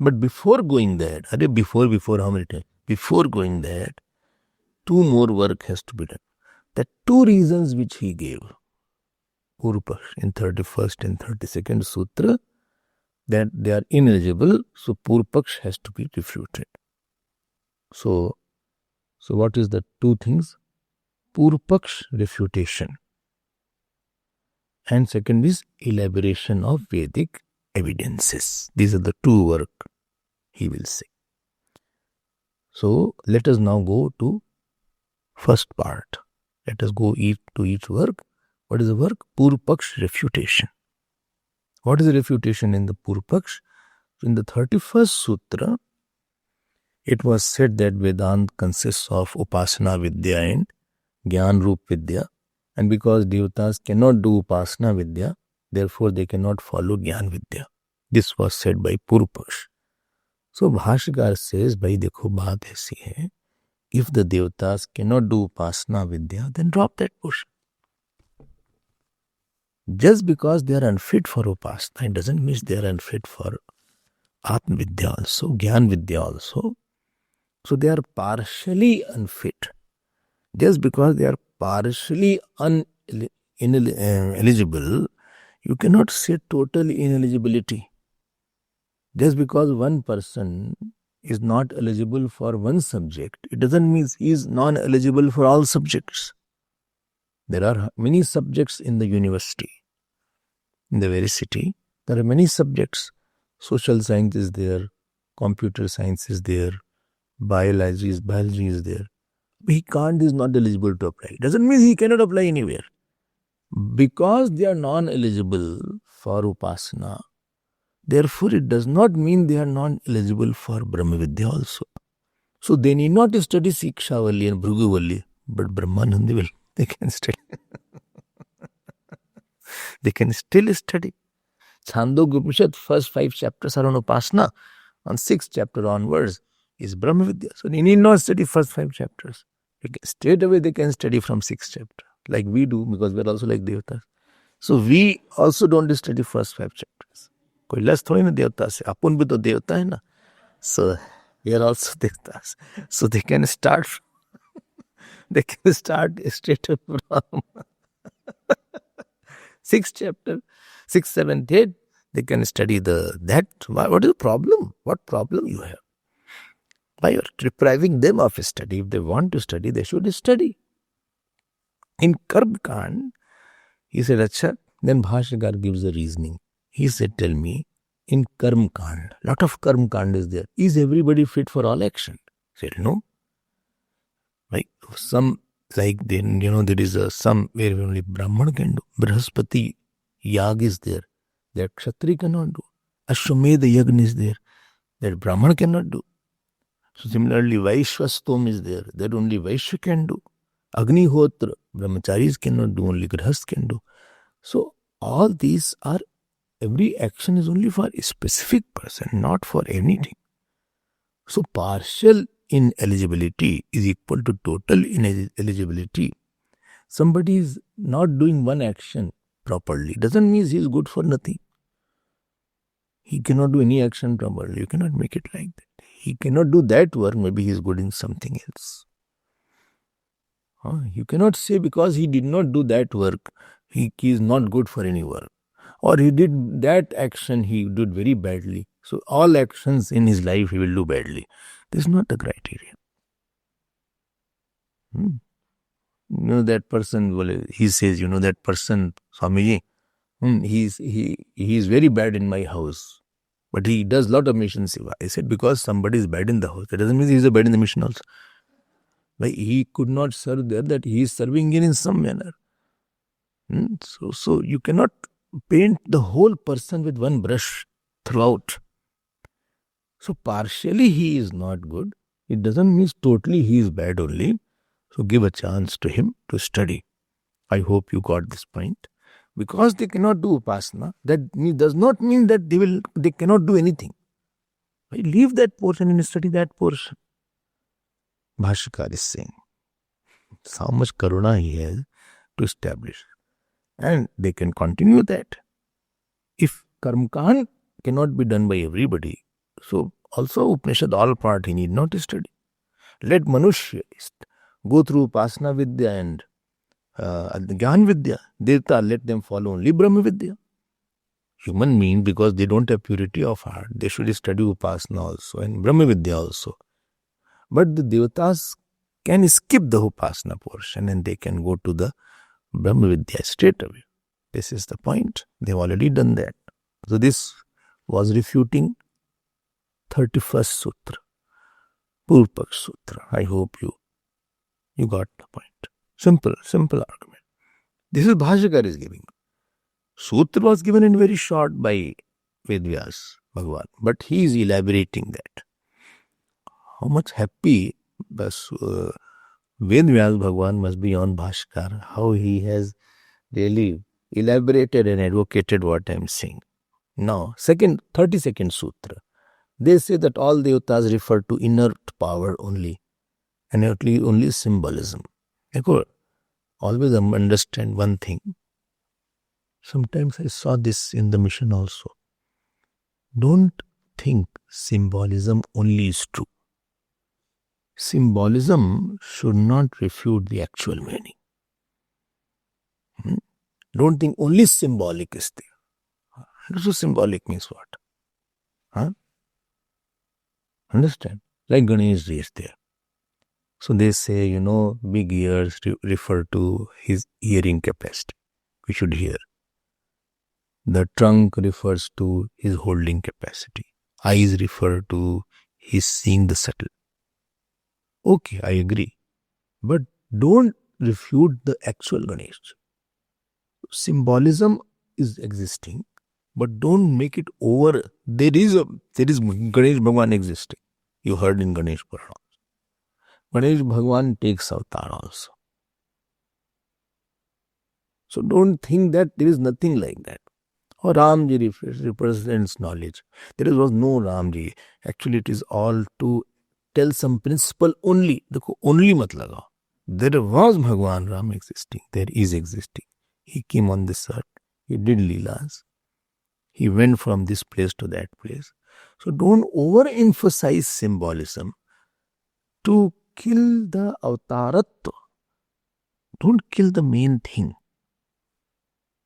But before going there, before how many times? Before going there, 2 more work has to be done. The 2 reasons which he gave, Purupaksh in 31st and 32nd Sutra, that they are ineligible, so Purupaksh has to be refuted. So what is the 2 things? Purupaksh refutation. And second is elaboration of Vedic evidences. These are the 2 work he will say. So let us now go to first part. Let us go to each work. What is the work? Purupaksh refutation. What is the refutation in the Purupaksh? In the 31st Sutra, it was said that Vedanta consists of Upasana Vidya and Gyan Rup Vidya. And because Devatas cannot do Upasana Vidya, therefore they cannot follow Gyan Vidya. This was said by Purupaksh. So Bhashyakar says, bhai dekho baat aisi hai, if the Devatas cannot do Upasana Vidya, then drop that portion. Just because they are unfit for Upasana, it doesn't mean they are unfit for Atma Vidya also, Gyan Vidya also. So they are partially unfit. Just because they are partially ineligible, you cannot say total ineligibility. Just because one person is not eligible for one subject, it doesn't mean he is non-eligible for all subjects. There are many subjects in the university, in the very city. There are many subjects. Social science is there, computer science is there, biology is there. He is not eligible to apply. It doesn't mean he cannot apply anywhere. Because they are non-eligible for Upasana, therefore it does not mean they are non-eligible for Brahma Vidya also. So they need not study Sikshavalli and Bhruguvalli, but Brahmanandi will. They can study. They can still study. Chandogya Upanishad, first 5 chapters are on Upasana. On 6th chapter onwards is Brahma Vidya. So they need not study first 5 chapters. Straight away they can study from 6th chapter. Like we do, because we are also like Devatas. So we also don't study first 5 chapters. कोई लस थोड़ी ना देवता से, अपन भी तो देवता है ना. So we are also Devatas. So they can start straight up from 6th chapter, 6th, 7th, 8th. They can study that. What is the problem? What problem you have? Why you are depriving them of study? If they want to study, they should study. In Karma Kand, he said, Acha, then Bhashyakar gives the reasoning. He said, tell me, in Karma Kand, lot of Karma Kand is there. Is everybody fit for all action? He said, no. Like some, like then, there is some where only Brahman can do. Brahaspati Yag is there. That Kshatri cannot do. Ashwamedha Yagna is there. That Brahman cannot do. So similarly, Vaishwastom is there. That only Vaishya can do. Agnihotra, Brahmacharis cannot do, only Grahast can do. So all these are, every action is only for a specific person, not for anything. So partial ineligibility is equal to total ineligibility. Somebody is not doing one action properly, doesn't mean he is good for nothing. He cannot do any action properly. You cannot make it like that. He cannot do that work, maybe he is good in something else. You cannot say because he did not do that work, he is not good for any work. Or he did that action, he did very badly. So all actions in his life he will do badly. This is not the criteria. That person, he says, that person, Swamiji, he is very bad in my house. But he does lot of mission seva. I said, because somebody is bad in the house, that doesn't mean he is bad in the mission also. Like he could not serve there, that he is serving in some manner. So you cannot paint the whole person with one brush throughout. So partially he is not good. It doesn't mean totally he is bad only. So give a chance to him to study. I hope you got this point. Because they cannot do upasana, that does not mean that they cannot do anything. Leave that portion and study that portion. Bhashyakar is saying how much karuna he has to establish. And they can continue that. If karmakand cannot be done by everybody, so also Upanishad all part he need not study. Let Manushya go through Upasana Vidya and Gyan Vidya. Devta, let them follow only Brahma Vidya. Human beings, because they don't have purity of heart, they should study Upasana also and Brahma Vidya also. But the Devatas can skip the Upasana portion and they can go to the Brahma Vidya straight away. This is the point. They've already done that. So this was refuting 31st Sutra, Purvapaksh Sutra. I hope you got the point. Simple argument. This is Bhashyakar is giving. Sutra was given in very short by Vedvyas Bhagavan, but he is elaborating that. How much happy Vedvyas Bhagavan must be on Bhashyakar, how he has really elaborated and advocated what I am saying. Now, 32nd Sutra. They say that all devatas refer to inert power only, and only symbolism. Always understand one thing. Sometimes I saw this in the mission also. Don't think symbolism only is true. Symbolism should not refute the actual meaning. Don't think only symbolic is there. So symbolic means what? Understand? Like Ganesh is there. So they say, big ears refer to his hearing capacity. We should hear. The trunk refers to his holding capacity. Eyes refer to his seeing the subtle. Okay, I agree. But don't refute the actual Ganesh. Symbolism is existing, but don't make it over. There is Ganesh Bhagwan existing. You heard in Ganesh Purana. Ganesh Bhagwan takes avatar also. So don't think that there is nothing like that. Or Ramji represents knowledge. There was no Ramji. Actually, it is all to tell some principle only. Only mat lagao. There was Bhagwan Ram existing. There is existing. He came on this earth. He did Leelas. He went from this place to that place. So don't overemphasize symbolism to kill the avtaratva. Don't kill the main thing.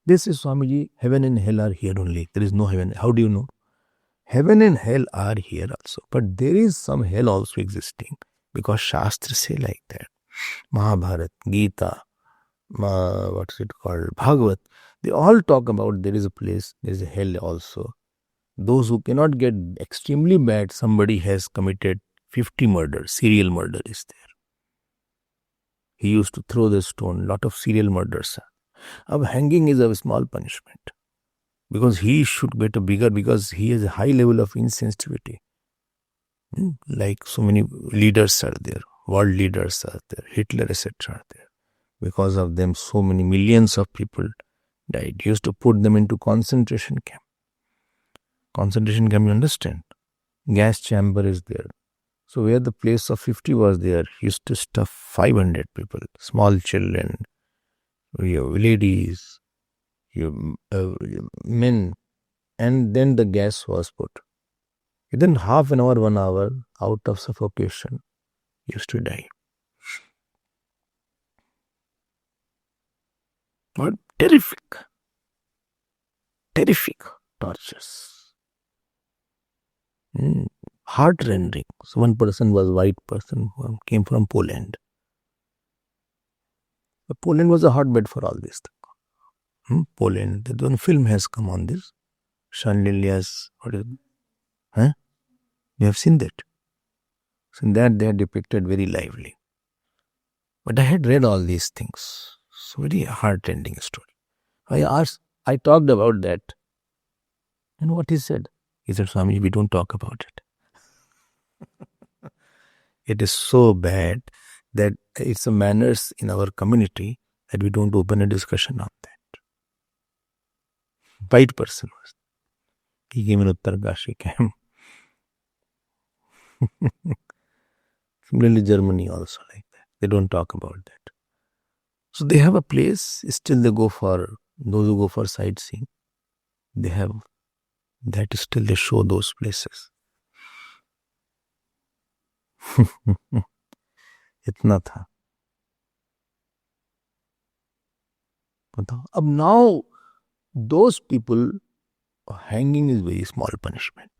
This is Swamiji, heaven and hell are here only. There is no heaven. How do you know? Heaven and hell are here also. But there is some hell also existing. Because Shastra say like that. Mahabharata, Gita, what's it called? Bhagavat. They all talk about there is a place, there is a hell also. Those who cannot get extremely bad, somebody has committed 50 murders, serial murder is there. He used to throw the stone, lot of serial murders. Hanging is a small punishment. Because he should get a bigger, because he has a high level of insensitivity. Like so many leaders are there, world leaders are there, Hitler etc. are there. Because of them, so many millions of people died. He used to put them into concentration camp. Concentration camp, you understand? Gas chamber is there. So where the place of 50 was there, he used to stuff 500 people, small children, ladies, men, and then the gas was put. Within half an hour, 1 hour, out of suffocation, he used to die. What terrific tortures. Heart-rending. So one person was white person who came from Poland. But Poland was a hotbed for all this. Poland. The one film has come on this. Sean Lilias. What is it? You have seen that? So in that they are depicted very lively. But I had read all these things. So very heart-rending story. I talked about that. And what he said? He said, Swami, we don't talk about it. It is so bad that it's a manners in our community that we don't open a discussion on that. White person was. He came in Uttarkashi camp. Similarly, Germany also like that. They don't talk about that. So they have a place. Still they go for, those who go for sightseeing, they have, that still they show those places. इतना था. अब now those people, hanging is very small punishment.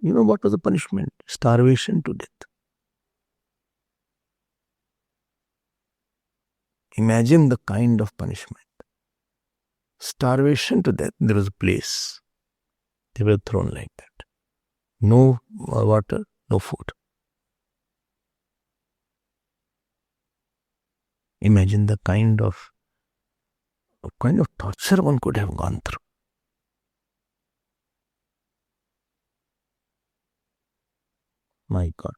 You know what was the punishment? Starvation to death. Imagine the kind of punishment. Starvation to death. There was a place. They were thrown like that. No water, no food. Imagine the kind of torture one could have gone through. My God.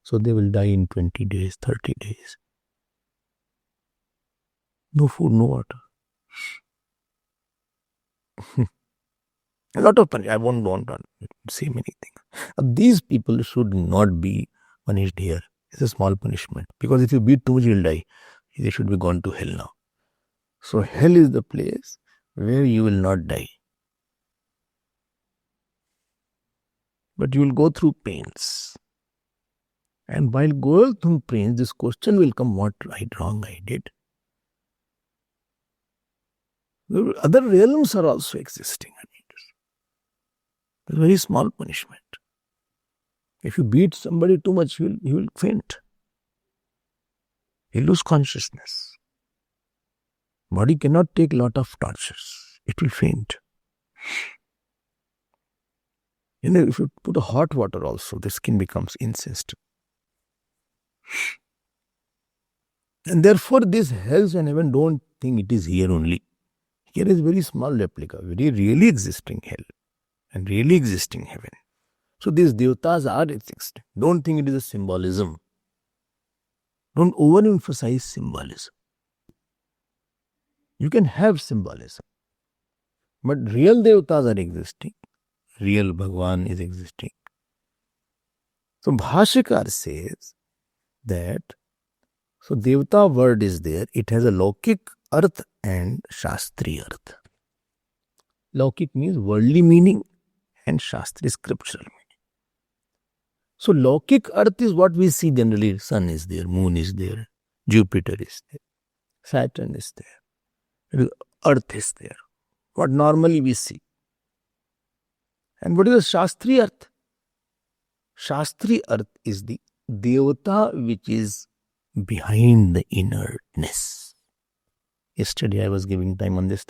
So they will die in 20 days, 30 days. No food, no water. A lot of punishment. I won't want to say many things. These people should not be punished here. It's a small punishment. Because if you beat too much, you'll die. They should be gone to hell now. So hell is the place where you will not die. But you will go through pains. And while going through pains, this question will come, what wrong I did. Other realms are also existing. It's a very small punishment. If you beat somebody too much, he will faint. He'll lose consciousness. Body cannot take a lot of tortures. It will faint. If you put a hot water also, the skin becomes insensitive. And therefore, this hell and heaven, don't think it is here only. Here is very small replica, very really existing hell and really existing heaven. So these devatas are existing. Don't think it is a symbolism. Don't overemphasize symbolism. You can have symbolism. But real devatas are existing. Real Bhagwan is existing. So Bhashyakar says that, so devata word is there. It has a Laukik arth and Shastri arth. Laukik means worldly meaning and Shastri scriptural meaning. So Laukik arth is what we see generally. Sun is there, moon is there, Jupiter is there, Saturn is there, earth is there. What normally we see. And what is the Shastri arth? Shastri arth is the devata which is behind the inertness. Yesterday I was giving time on this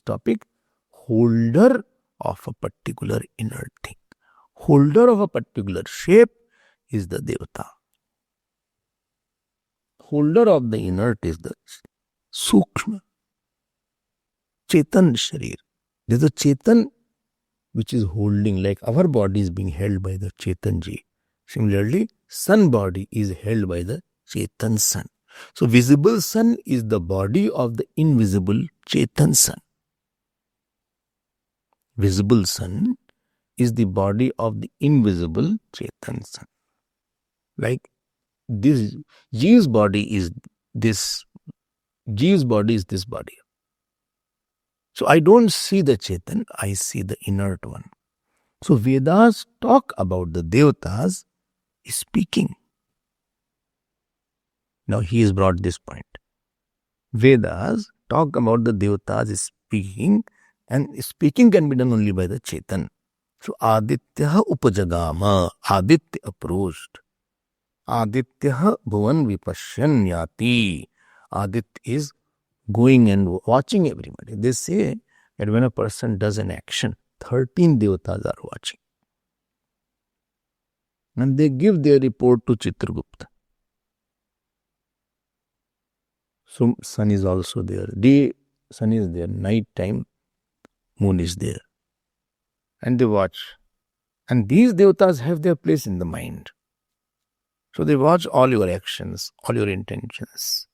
topic. Holder of a particular inert thing. Holder of a particular shape is the devata. Holder of the inert is the Sukshma. Chetan Sharir. There's a Chetan which is holding, like our body is being held by the Chetan Ji. Similarly, sun body is held by the Chetan Sun. So visible sun is the body of the invisible Chetan Sun. Visible sun is the body of the invisible Chetan Sun. Like this, Jeev's body is this, Jeev's body is this body. So I don't see the Chetan, I see the inert one. So Vedas talk about the devatas speaking. Now he has brought this point. Vedas talk about the devatas speaking, and speaking can be done only by the Chetan. So Aditya upajagama, Aditya approached. Aditya bhuvan vipashyan yati. Aditya is going and watching everybody. They say that when a person does an action, 13 devatas are watching. and they give their report to Chitragupta. So sun is also there. Day, sun is there. Night time, moon is there. And they watch. And these devatas have their place in the mind. So they watch all your actions, all your intentions.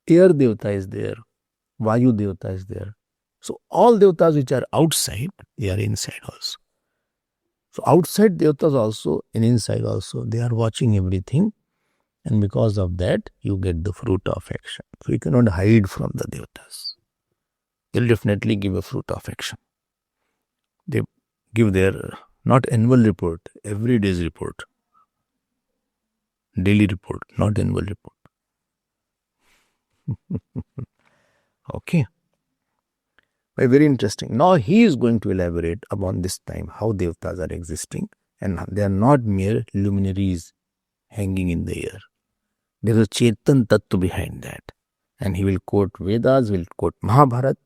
Air devata is there. Vayu devata is there. So all devatas which are outside, they are inside also. So outside devatas also and inside also, they are watching everything. And because of that, you get the fruit of action. So you cannot hide from the devatas. They'll definitely give a fruit of action. They give their, not annual report, every day's report. Daily report, not annual report. Okay. Very interesting. Now he is going to elaborate upon this time how devatas are existing, and they are not mere luminaries hanging in the air. There is a Chetan Tattva behind that. And he will quote Vedas, will quote Mahabharata,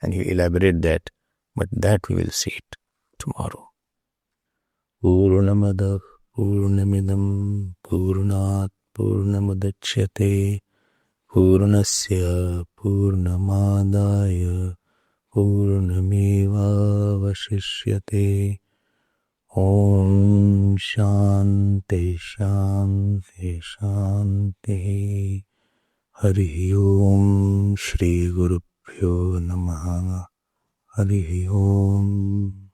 and he will elaborate that. But that we will see it tomorrow. Purnamada Purnamidam Purnat Purnamudachyate Purnasya Purnamadaya Purnameva Vashishyate. Om Shanti Shanti Shanti. Hari Om Shri Guru Pyo Namaha. Hari Om.